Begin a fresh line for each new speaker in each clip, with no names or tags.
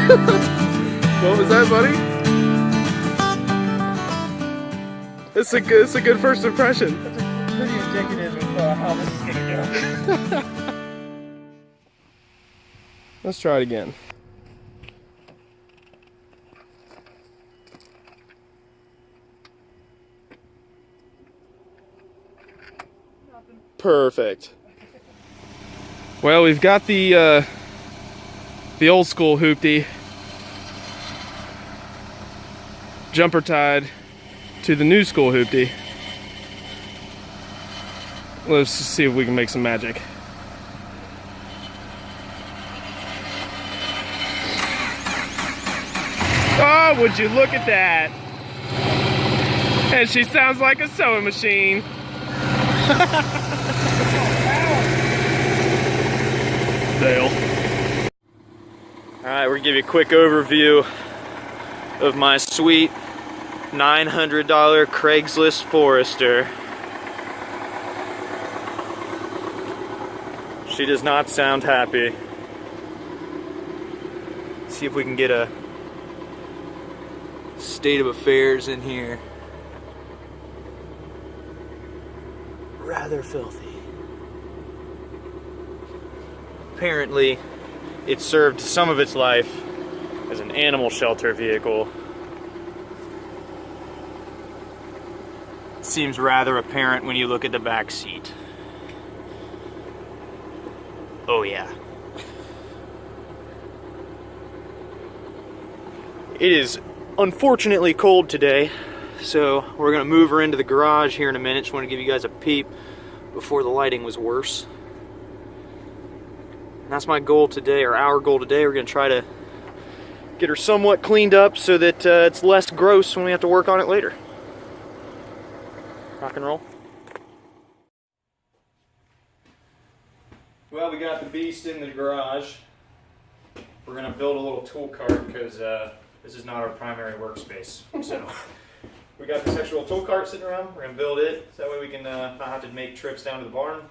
What was that, buddy? It's a good first impression.
That's pretty indicative of how this is gonna go.
Let's try it again. Perfect. Well, we've got the old school hoopty jumper tied to the new school hoopty. Let's see if we can make some magic. Oh, would you look at that? And she sounds like a sewing machine. Dale. Alright, we're gonna give you a quick overview of my sweet $900 Craigslist Forester. She does not sound happy. Let's see if we can get a state of affairs in here. Rather filthy. Apparently, it served some of its life as an animal shelter vehicle. It seems rather apparent when you look at the back seat. Oh yeah. It is unfortunately cold today, so we're gonna move her into the garage here in a minute. Just want to give you guys a peep before the lighting was worse. And that's my goal today, or our goal today. We're gonna try to get her somewhat cleaned up so that it's less gross when we have to work on it later. Rock and roll. Well, we got the beast in the garage. We're gonna build a little tool cart because this is not our primary workspace. So we got this extra little tool cart sitting around. We're gonna build it so that way we can not have to make trips down to the barn.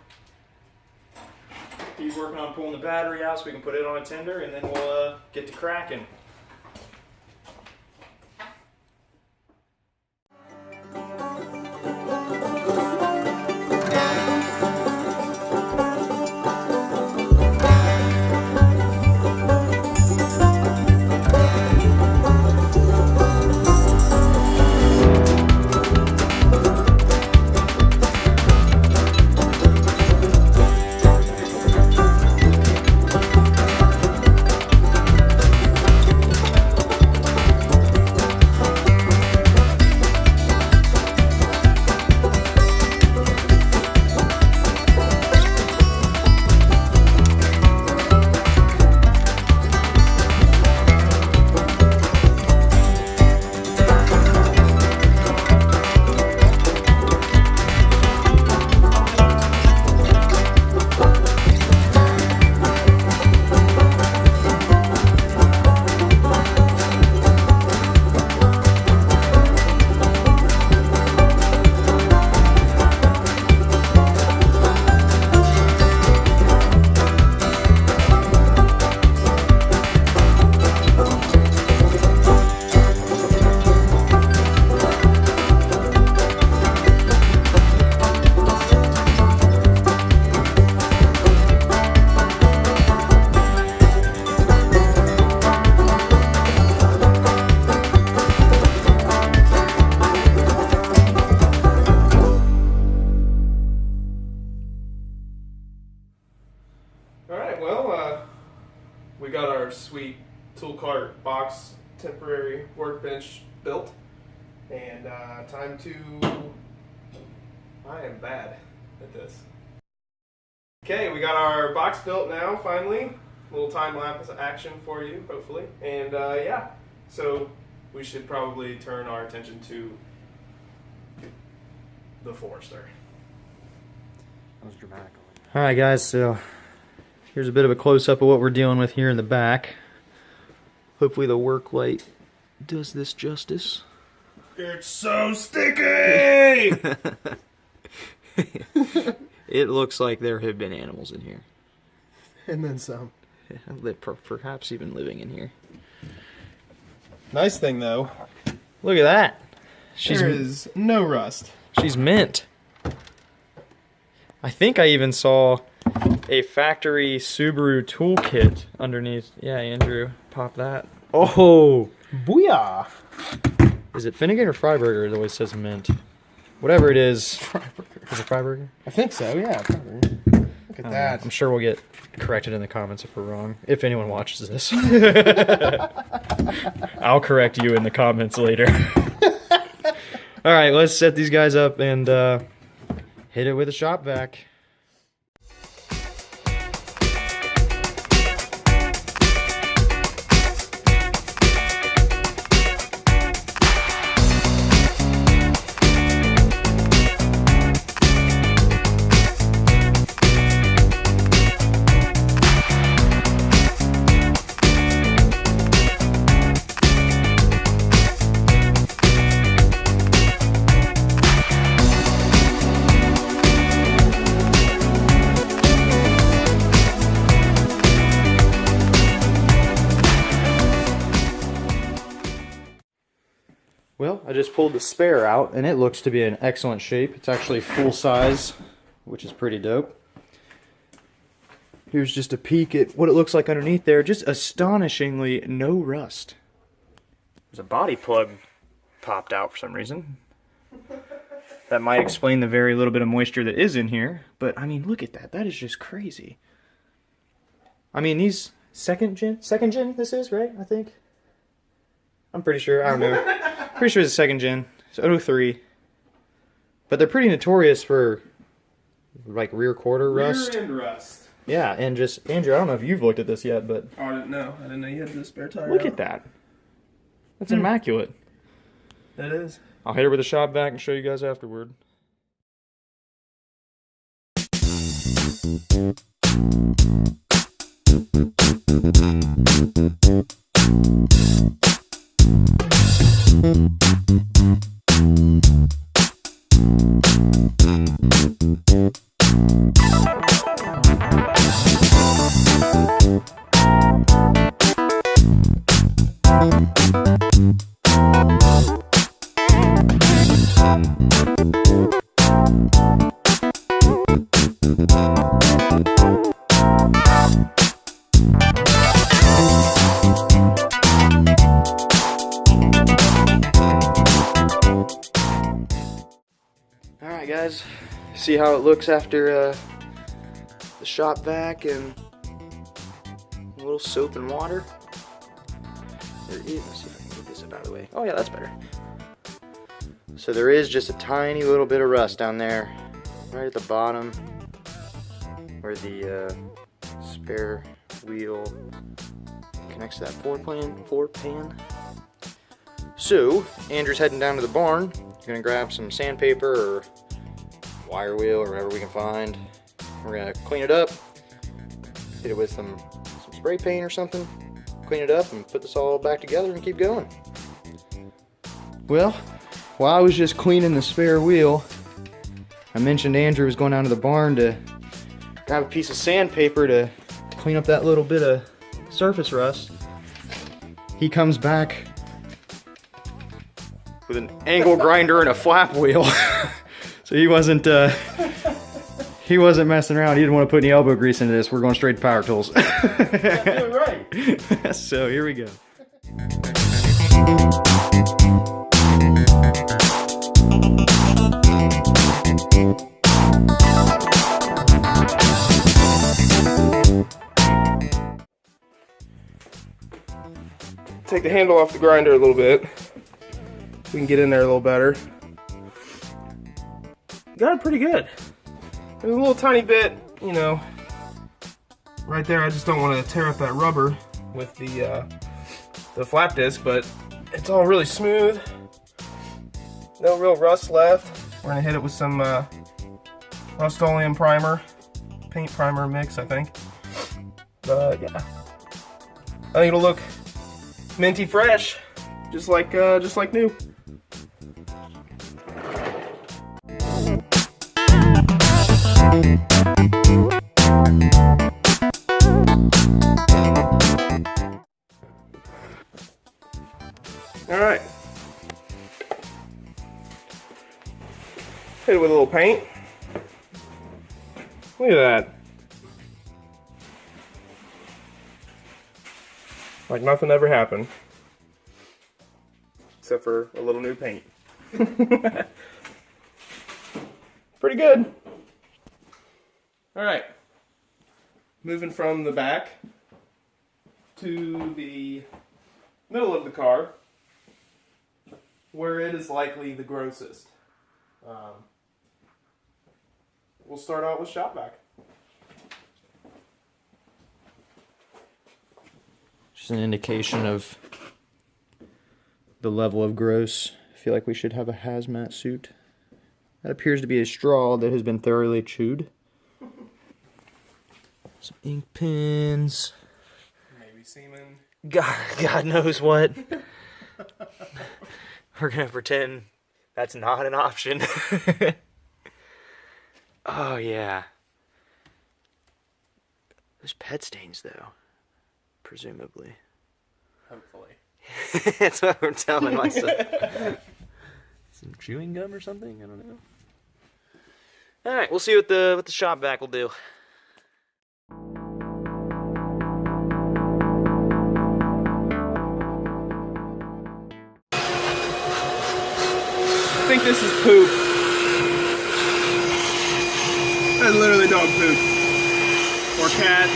He's working on pulling the battery out so we can put it on a tender, and then we'll get to cracking. We got our sweet tool cart box temporary workbench built, and time to... I am bad at this. Okay, we got our box built now, finally. A little time-lapse action for you, hopefully. And yeah, so we should probably turn our attention to the Forester.
That was dramatic.
Alright guys, so here's a bit of a close-up of what we're dealing with here in the back. Hopefully the work light does this justice.
It's so sticky!
It looks like there have been animals in here.
And then some.
Perhaps even living in here.
Nice thing though,
Look at that.
there is no rust.
She's mint. I think I even saw a factory Subaru toolkit underneath. Yeah, Andrew, pop that. Oh!
Booyah!
Is it Finnegan or Freiburger? It always says mint. Whatever it is.
Freiburger.
Is it Freiburger?
I think so, yeah. Probably. Look at that.
I'm sure we'll get corrected in the comments if we're wrong. If anyone watches this. I'll correct you in the comments later. Alright, let's set these guys up and hit it with a shop vac. Well, I just pulled the spare out, and it looks to be in excellent shape. It's actually full size, which is pretty dope. Here's just a peek at what it looks like underneath there. Just astonishingly no rust. There's a body plug popped out for some reason. That might explain the very little bit of moisture that is in here. But, I mean, look at that. That is just crazy. I mean, these second gen this is, right? I think. I'm pretty sure. I don't know. Pretty sure it's a second gen. It's 03. But they're pretty notorious for like rear quarter rust.
Rear end rust.
Yeah, and just Andrew, I don't know if you've looked at this yet, but
Oh, I didn't know. I didn't know you had the spare tire.
look at that. That's immaculate.
That is.
I'll hit her with a shop vac and show you guys afterward. Alright guys, see how it looks after the shop vac and a little soap and water. There is, let's see if I can get this out of the way. Oh yeah, that's better. So there is just a tiny little bit of rust down there, right at the bottom, where the spare wheel connects to that floor pan. So, Andrew's heading down to the barn. He's gonna grab some sandpaper or wire wheel or whatever we can find. We're gonna clean it up, hit it with some spray paint or something, clean it up and put this all back together and keep going. Well, while I was just cleaning the spare wheel, I mentioned Andrew was going down to the barn to grab a piece of sandpaper to clean up that little bit of surface rust. He comes back with an angle grinder and a flap wheel. So he wasn't messing around. He didn't want to put any elbow grease into this. We're going straight to power tools.
You're right.
So here we go.
Take the handle off the grinder a little bit. We can get in there a little better. Got it pretty good. There's a little tiny bit, you know, right there. I just don't want to tear up that rubber with the flap disc, but it's all really smooth. No real rust left. We're gonna hit it with some Rust-Oleum primer, paint primer mix, I think. But yeah, I think it'll look minty fresh, just like new. All right. Hit it with a little paint. Look at that. Like nothing ever happened. Except for a little new paint. Pretty good. Alright. Moving from the back to the middle of the car, where it is likely the grossest. We'll start out with shop vac.
Just an indication of the level of gross. I feel like we should have a hazmat suit. That appears to be a straw that has been thoroughly chewed. Some ink pens.
Maybe semen.
God knows what. We're gonna pretend that's not an option. Oh yeah. There's pet stains though. Presumably.
Hopefully.
That's what I'm telling myself. Some chewing gum or something? I don't know. Alright, we'll see what the shop vac will do.
I think this is poop. That's literally dog poop. Or cat.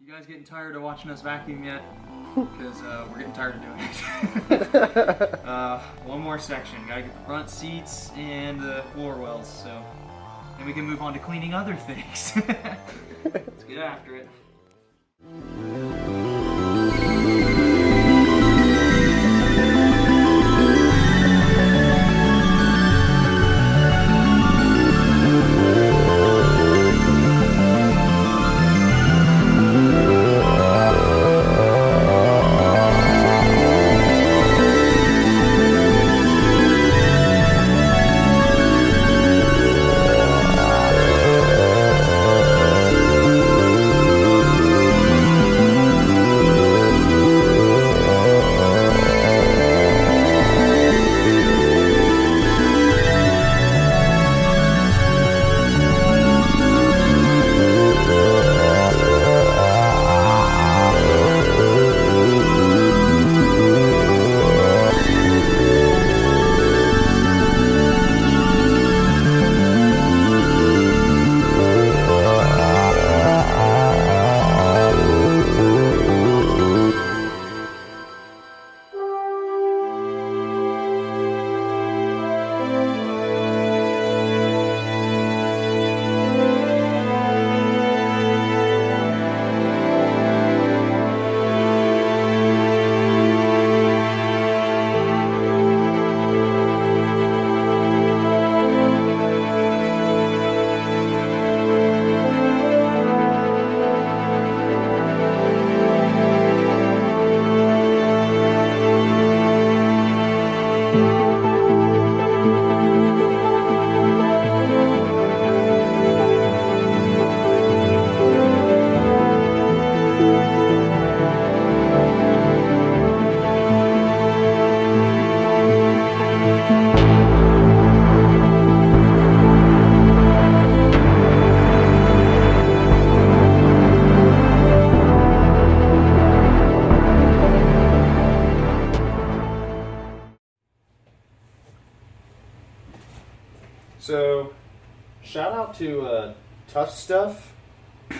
You guys getting tired of watching us vacuum yet? Because we're getting tired of doing it. One more section. Gotta get the front seats and the floor wells, so then we can move on to cleaning other things. Let's get after it.
So, shout out to Tough Stuff.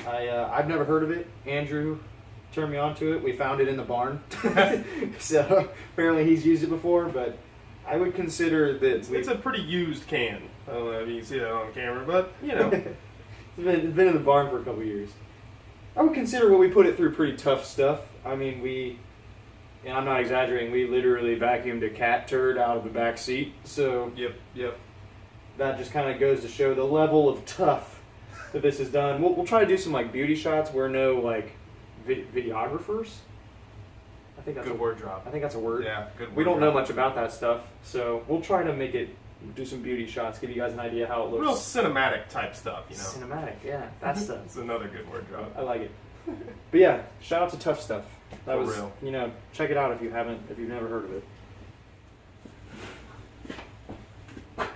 I've never heard of it. Andrew turned me on to it. We found it in the barn. So, apparently he's used it before, but I would consider that...
It's a pretty used can. I don't know if you can see that on camera, but, you know.
It's been in the barn for a couple years. I would consider what we put it through pretty tough stuff. I mean, we and I'm not exaggerating, we literally vacuumed a cat turd out of the back seat. So
Yep.
that just kind of goes to show the level of tough that this is done. We'll try to do some like beauty shots. We're no like videographers. I think that's
Good word drop.
I think that's a word.
Yeah, good word
We don't know
drop.
much about that stuff, so we'll try to make it, do some beauty shots, give you guys an idea how it looks.
Real cinematic type stuff, you know.
Cinematic, yeah, that's stuff.
It's another good word drop.
I like it. But yeah, shout out to Tough Stuff. That
For
was,
real.
you know, check it out if you've never heard of it.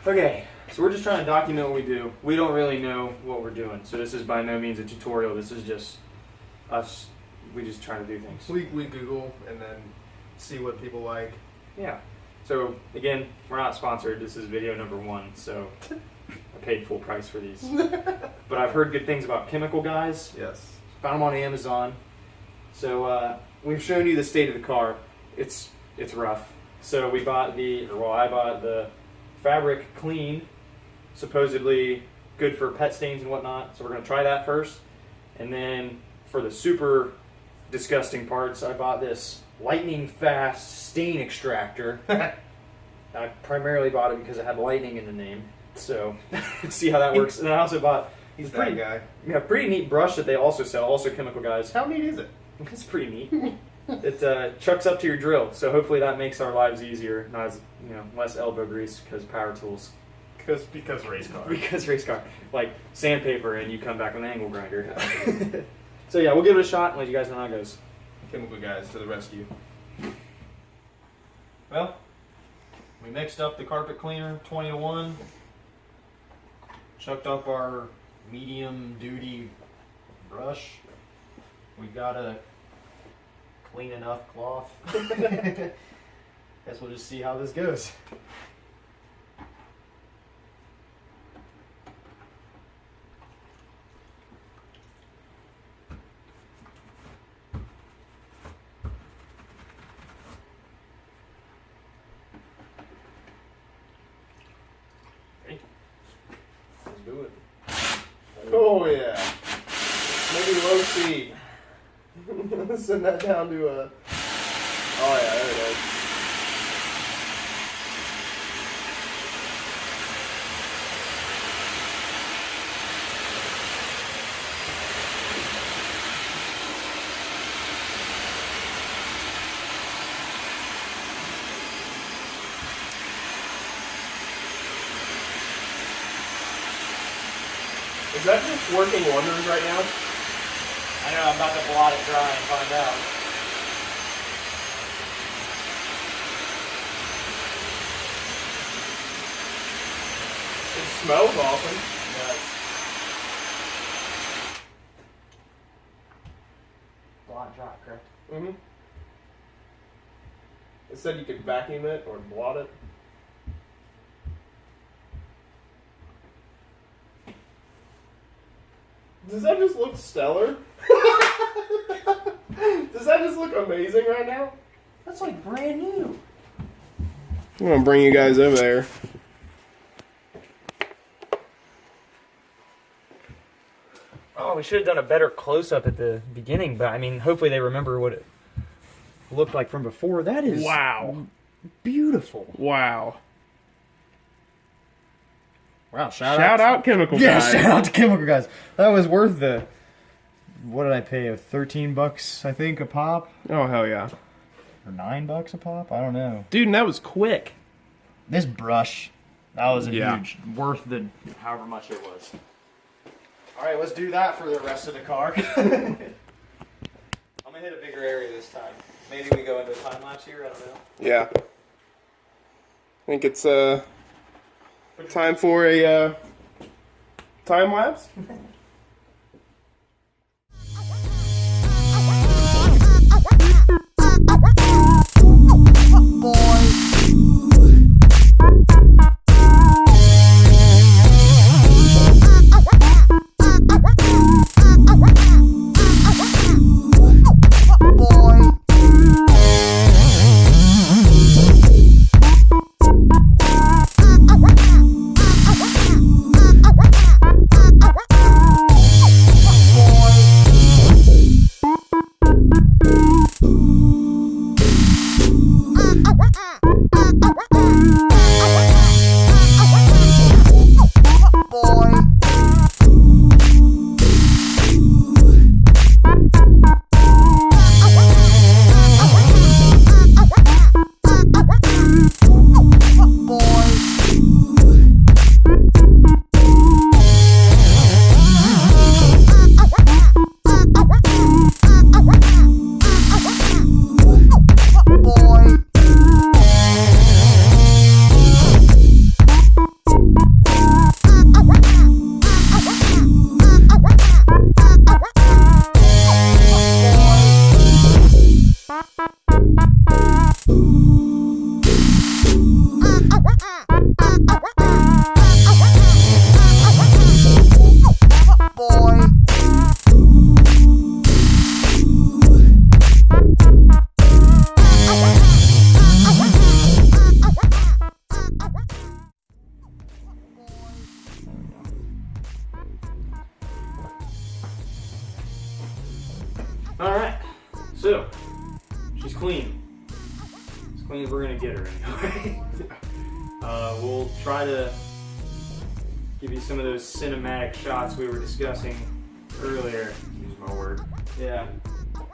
Okay, so we're just trying to document what we do. We don't really know what we're doing, so this is by no means a tutorial. This is just us. We just try to do things.
We Google and then see what people like.
Yeah. So again, we're not sponsored. This is video number 1, so I paid full price for these. But I've heard good things about Chemical Guys.
Yes.
Found them on Amazon. So we've shown you the state of the car. It's rough. So I bought the Fabric Clean, supposedly good for pet stains and whatnot. So we're gonna try that first, and then for the super disgusting parts, I bought this lightning fast stain extractor. I primarily bought it because it had lightning in the name. So see how that works. And I also bought
He's
pretty
that guy.
Yeah, pretty neat brush that they also sell, also Chemical Guys.
How neat is it?
It's pretty neat. It chucks up to your drill, so hopefully that makes our lives easier, not as, less elbow grease because power tools.
Because race car.
Because race car, like sandpaper, and you come back with an angle grinder. So yeah, we'll give it a shot and let you guys know how it goes.
Chemical Guys to the rescue.
Well, we mixed up the carpet cleaner 20-1, chucked up our medium duty brush. We got a clean enough cloth. Guess we'll just see how this goes. Let's do it.
Oh yeah. Maybe low C. Send that down to a. Oh yeah, there it is. Is that just working wonders right now?
I know, I'm about to blot it dry and find out.
It smells awesome.
Blot dry, correct?
Mm-hmm. It said you could vacuum it or blot it. Does that just look stellar? Does that just look amazing right now?
That's like brand new.
I'm gonna bring you guys over there.
Oh, we should have done a better close-up at the beginning, but I mean, hopefully they remember what it looked like from before. That is beautiful.
Wow.
Wow,
Shout out Chemical
Yeah,
Guys.
shout out to Chemical Guys. That was worth the, what did I pay? $13, I think, a pop?
Oh, hell yeah.
Or $9 a pop? I don't know.
Dude, and that was quick.
This brush, that was a
Yeah.
huge, worth the, however much it was. All right, let's do that for the rest of the car. I'm gonna hit a bigger area this time. Maybe we go into a time lapse here, I don't know.
Yeah. I think it's time for a time lapse.
anyway. We'll try to give you some of those cinematic shots we were discussing earlier.
Use my word.
Yeah.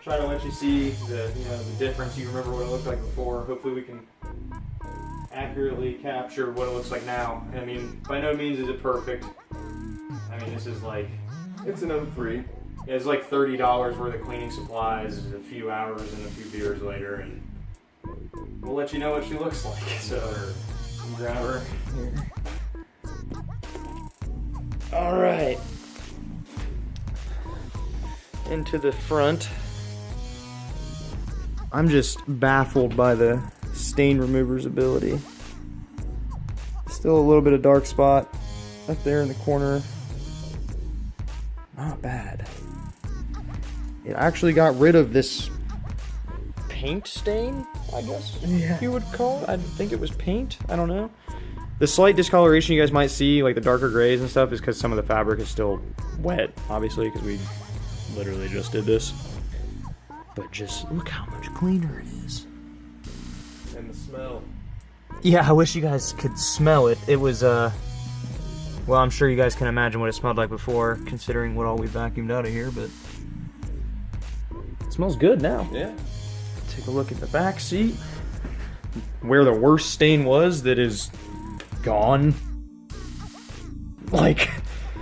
Try to let you see the difference. You remember what it looked like before. Hopefully we can accurately capture what it looks like now. I mean, by no means is it perfect. I mean, this is like...
It's an 03.
Yeah, it's like $30 worth of cleaning supplies, a few hours and a few beers later, and we'll let you know what she looks like. So, grab her.
All right. Into the front. I'm just baffled by the stain remover's ability. Still a little bit of dark spot up there in the corner. Not bad. It actually got rid of this paint stain, I guess you would call it. I think it was paint. I don't know. The slight discoloration you guys might see, like the darker grays and stuff, is because some of the fabric is still wet, obviously, because we literally just did this. But just look how much cleaner it is.
And the smell.
Yeah, I wish you guys could smell it. It was, well, I'm sure you guys can imagine what it smelled like before, considering what all we vacuumed out of here, but it smells good now.
Yeah.
Take a look at the back seat. Where the worst stain was, that is gone. Like,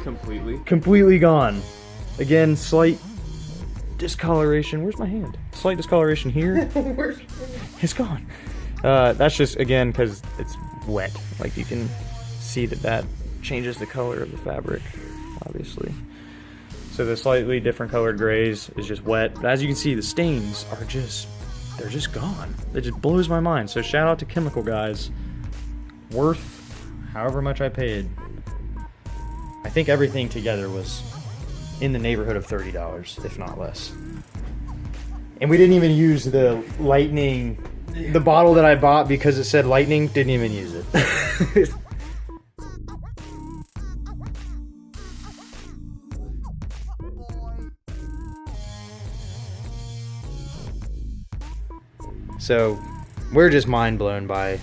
completely gone. Again, slight discoloration. Where's my hand? Slight discoloration here.
Where's my hand?
It's gone. That's just, again, because it's wet. Like, you can see that changes the color of the fabric, obviously. So the slightly different colored grays is just wet. But as you can see, the stains are they're just gone. It just blows my mind. So shout out to Chemical Guys. Worth however much I paid. I think everything together was in the neighborhood of $30, if not less. And we didn't even use the lightning, the bottle that I bought because it said lightning, didn't even use it. So we're just mind blown by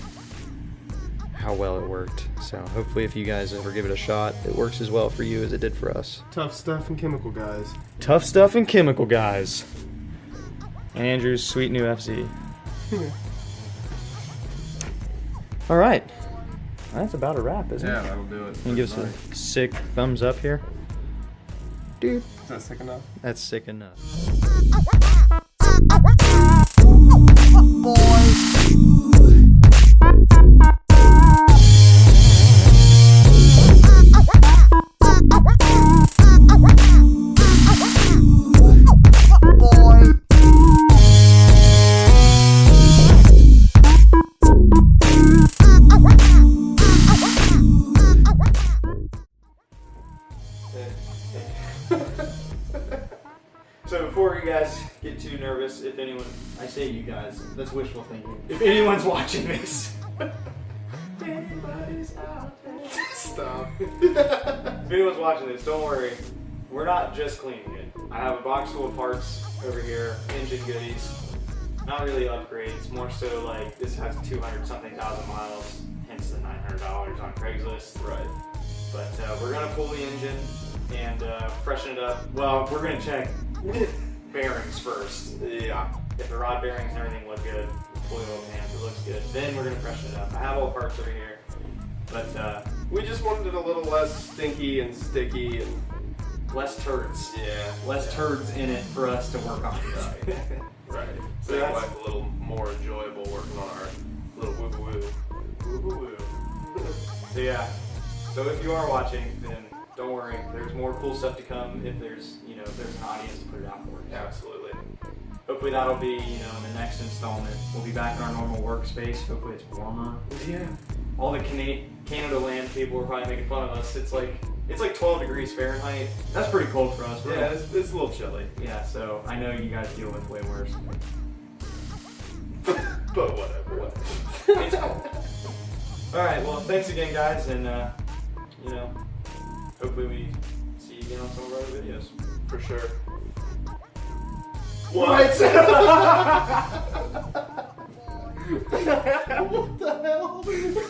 how well it worked. So hopefully if you guys ever give it a shot, it works as well for you as it did for us.
Tough Stuff and Chemical Guys.
Tough Stuff and Chemical Guys. And Andrew's sweet new FC. All right. That's about a wrap, isn't
Yeah,
it?
that'll do it.
Can you give us a sick thumbs up here? Dude.
Is that sick enough?
That's sick enough.
So before you guys get too nervous, if anyone, I say you guys, that's wishful thinking. If anyone's watching this, if anybody's out there,
Stop.
if anyone's watching this, don't worry. We're not just cleaning it. I have a box full of parts over here, engine goodies. Not really upgrades, more so like this has 200-something thousand miles, hence the $900 on Craigslist.
Right.
But we're gonna pull the engine and freshen it up. Well, we're gonna check bearings first.
Yeah.
If the rod bearings and everything look good, pull the oil pan, if it looks good, then we're gonna freshen it up. I have all the parts over here, but
We just wanted it a little less stinky and sticky and
less turds.
yeah.
Less turds in it for us to work on.
Right. Right. So
So
it's
that's-
like a little more enjoyable working on our little woo-woo.
Woo-hoo-woo. So yeah, so if you are watching, then don't worry. There's more cool stuff to come if there's an audience to put it out for. So
Absolutely.
hopefully that'll be, in the next installment. We'll be back in our normal workspace. Hopefully it's warmer.
Yeah.
All the Canada land people are probably making fun of us. It's like 12 degrees Fahrenheit. That's pretty cold for us.
Yeah, it's a little chilly.
Yeah, so I know you guys deal with way worse.
But whatever.
It's cold. Alright, well, thanks again, guys, and, hopefully we see you again on some of our other videos.
For sure.
What?
What the go.